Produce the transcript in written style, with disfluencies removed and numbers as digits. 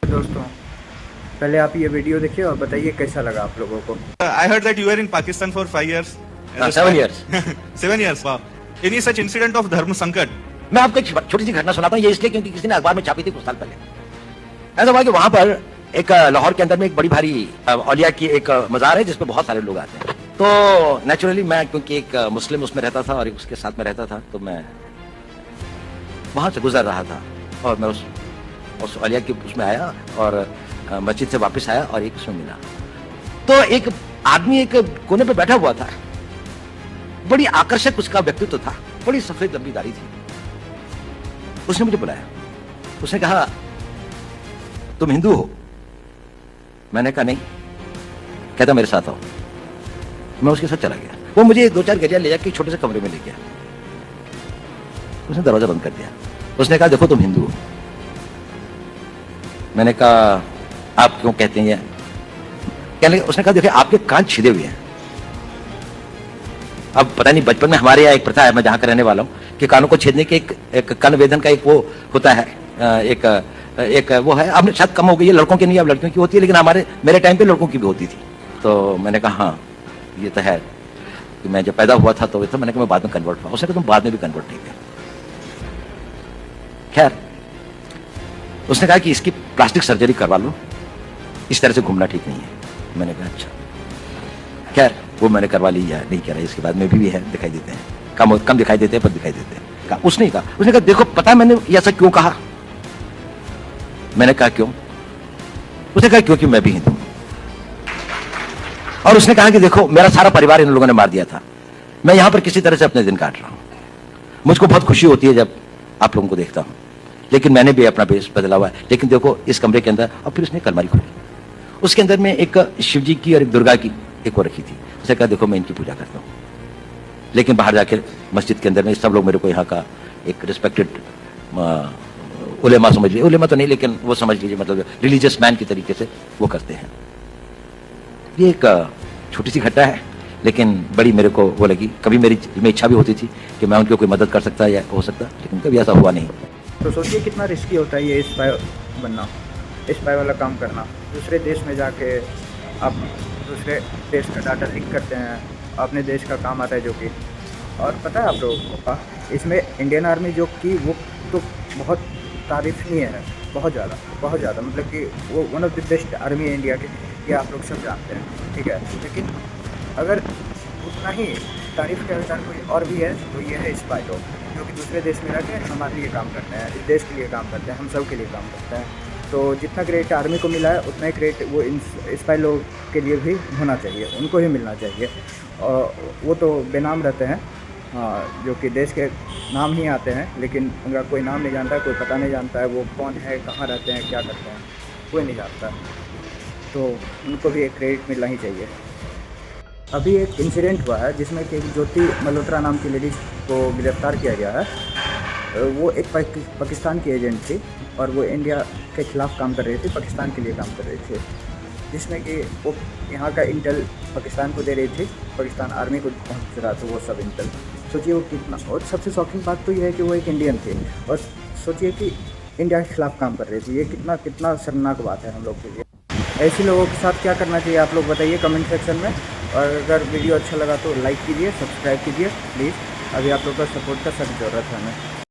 दोस्तों, पहले आप ये वीडियो देखिए और बताइए कैसा लगा आप लोगों को। I heard that you were in Pakistan for 5 years. 7 years. 7 years. Wow. Any such incident of dharma sankat? मैं आपको एक छोटी सी घटना सुनाता हूँ, ये इसलिए क्योंकि किसी ने अखबार में छापी थी कुछ साल पहले। ऐसा हुआ कि वहां पर एक लाहौर के अंदर में एक बड़ी भारी औलिया की एक मजार है जिसपे बहुत सारे लोग आते हैं। तो नेचुरली मैं क्योंकि एक मुस्लिम उसमें रहता था और उसके साथ में रहता था, तो मैं वहां से गुजर रहा था और मैं उस औलिया की उसमें आया और मस्जिद से वापस आया और एक उसमें मिला। तो एक आदमी एक कोने पे बैठा हुआ था, बड़ी आकर्षक उसका व्यक्तित्व था, बड़ी सफेद लंबी दाढ़ी थी। उसने मुझे बुलाया, उसने कहा तुम हिंदू हो? मैंने कहा नहीं। कहता मेरे साथ आओ। मैं उसके साथ चला गया। वो मुझे 2-4 गलियां ले जाके छोटे से कमरे में ले गया। उसने दरवाजा बंद कर दिया। उसने कहा देखो तुम हिंदू हो। मैंने कहा आप क्यों कहते हैं? कहने लगा, उसने कहा देखिए आपके कान छिदे हुए हैं। अब पता नहीं बचपन में हमारे यहाँ एक प्रथा है, मैं जहां का रहने वाला हूं, कि कानों को छेदने के एक कर्ण वेदन का एक वो होता है, एक वो है। अब शायद कम हो गई है, लड़कों की नहीं, अब लड़कियों की होती है, लेकिन मेरे टाइम पे लड़कों की भी होती थी। तो मैंने कहा हाँ ये तो है कि मैं जब पैदा हुआ था तो मैंने कहा मैं बाद में कन्वर्ट हुआ। उसने कहा तुम बाद में भी कन्वर्ट नहीं हुए। खैर उसने कहा कि इसकी प्लास्टिक सर्जरी करवा लो, इस तरह से घूमना ठीक नहीं है। मैंने कहा अच्छा। खैर वो मैंने करवा ली या नहीं करा, इसके बाद में भी है दिखाई देते हैं, कम दिखाई देते हैं पर दिखाई देते हैं। कहा उसने कहा देखो पता है मैंने ऐसा क्यों कहा? मैंने कहा क्यों? उसने कहा क्योंकि मैं भी हिंदू हूं। और उसने कहा कि देखो मेरा सारा परिवार इन लोगों ने मार दिया था, मैं यहां पर किसी तरह से अपने दिन काट रहा हूं। मुझको बहुत खुशी होती है जब आप लोगों को देखता हूं, लेकिन मैंने भी अपना बेस बदला हुआ है। लेकिन देखो इस कमरे के अंदर, और फिर उसने एक अलमारी खोली, उसके अंदर में एक शिव जी की और एक दुर्गा की एक वो रखी थी। उसने कहा देखो मैं इनकी पूजा करता हूँ, लेकिन बाहर जाके मस्जिद के अंदर में सब लोग मेरे को यहाँ का एक रिस्पेक्टेड उलेमा समझ लीजिए, उलेमा तो नहीं लेकिन वो समझ लीजिए, मतलब रिलीजियस मैन की तरीके से वो करते हैं। ये एक छोटी सी घटना है, लेकिन बड़ी मेरे को वो लगी। कभी मेरी इच्छा भी होती थी कि मैं उनकी कोई मदद कर सकता या हो सकता, लेकिन कभी ऐसा हुआ नहीं। तो सोचिए कितना रिस्की होता है ये स्पाई बनना, स्पाई वाला काम करना। दूसरे देश में जाके आप दूसरे देश का डाटा लीक करते हैं, अपने देश का काम आता है जो कि। और पता है आप लोगों को इसमें इंडियन आर्मी जो कि वो तो बहुत तारीफनीय है, बहुत ज़्यादा, मतलब कि वो one of the best army है इंडिया की, ये आप लोग सब जानते हैं, ठीक है। लेकिन अगर उतना ही तारीफ के अनुसार कोई और भी है तो ये है स्पाई लोग, जो कि दूसरे देश में रह के हमारे लिए काम करते हैं, इस देश के लिए काम करते हैं, हम सब के लिए काम करते हैं। तो जितना क्रेडिट आर्मी को मिला है उतना ही क्रेडिट वो इन स्पाई लोग के लिए भी होना चाहिए, उनको ही मिलना चाहिए। और वो तो बेनाम रहते हैं, हाँ, जो कि देश के नाम ही आते हैं, लेकिन उनका कोई नाम नहीं जानता है, कोई पता नहीं जानता है वो कौन है, कहाँ रहते हैं, क्या करते हैं, कोई नहीं जानता। तो उनको भी एक क्रेडिट मिलना ही चाहिए। अभी एक इंसिडेंट हुआ है जिसमें कि ज्योति मल्होत्रा नाम की लेडीज़ को गिरफ्तार किया गया है। वो एक पाकिस्तान की एजेंट थी और वो इंडिया के खिलाफ़ काम कर रही थी, पाकिस्तान के लिए काम कर रही थी, जिसमें कि वो यहाँ का इंटेल पाकिस्तान को दे रही थी, पाकिस्तान आर्मी को पहुँच रहा था वो सब इंटेल। सोचिए वो कितना, और सबसे शॉकिंग बात तो ये है कि वो एक इंडियन थी और सोचिए कि इंडिया के खिलाफ़ काम कर रही थी। ये कितना शर्मनाक बात है हम लोग के लिए। ऐसे लोगों के साथ क्या करना चाहिए आप लोग बताइए कमेंट सेक्शन में। और अगर वीडियो अच्छा लगा तो लाइक कीजिए, सब्सक्राइब कीजिए प्लीज़। अभी आप लोग का सपोर्ट का सख्त ज़रूरत है हमें।